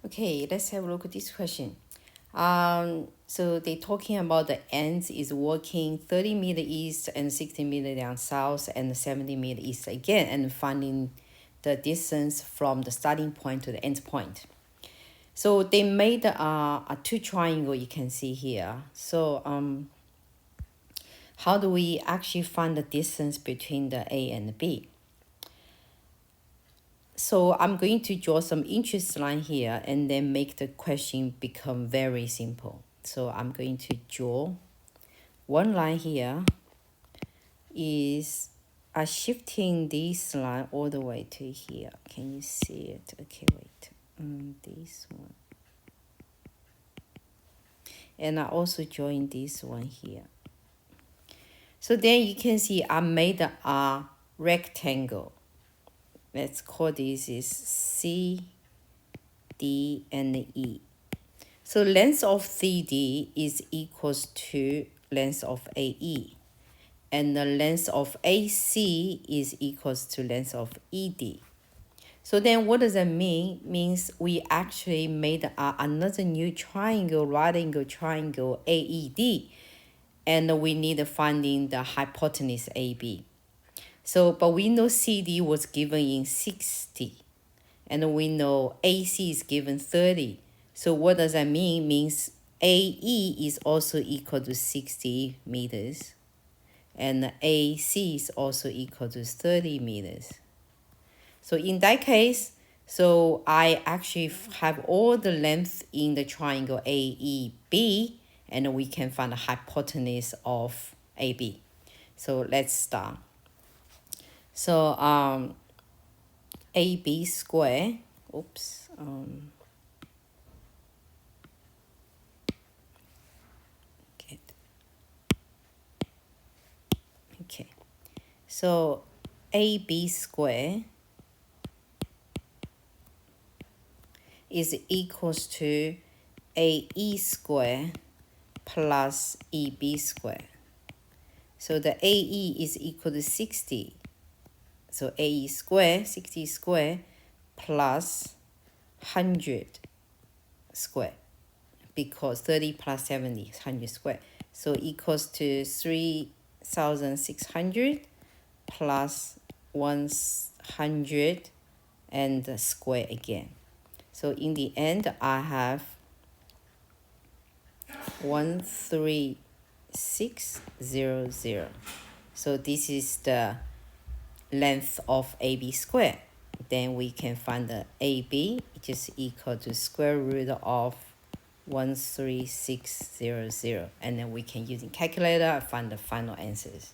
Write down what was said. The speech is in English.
Okay, let's have a look at this question. So they're talking about the ends is working 30 meter east and 60 meter down south and 70 meter east again, and finding the distance from the starting point to the end point. So they made a two triangle you can see here. So how do we actually find the distance between the A and the B? So I'm going to draw some interest line here and then make the question become very simple. So I'm going to draw one line here is shifting this line all the way to here. Can you see it? Okay, wait. This one. And I also join this one here. So then you can see I made a rectangle. Let's call this is C, D, and E. So length of CD is equals to length of AE. And the length of AC is equals to length of ED. So then what does that mean? Means we actually made another new triangle, right angle triangle AED. And we need finding the hypotenuse AB. So, but we know CD was given in 60. And we know AC is given 30. So what does that mean? Means AE is also equal to 60 meters. And AC is also equal to 30 meters. So in that case, so I actually have all the length in the triangle AEB, and we can find the hypotenuse of AB. So let's start. So AB square, oops, okay. So AB square is equals to AE square plus EB square. So the AE is equal to 60. So AE square, 60 square plus 100 square, because 30 plus 70 is 100 square. So equals to 3,600 plus 100 and the square again. So in the end, I have 13600. So this is the length of AB square. Then we can find the AB, which is equal to square root of 13600. And then we can use a calculator find the final answers.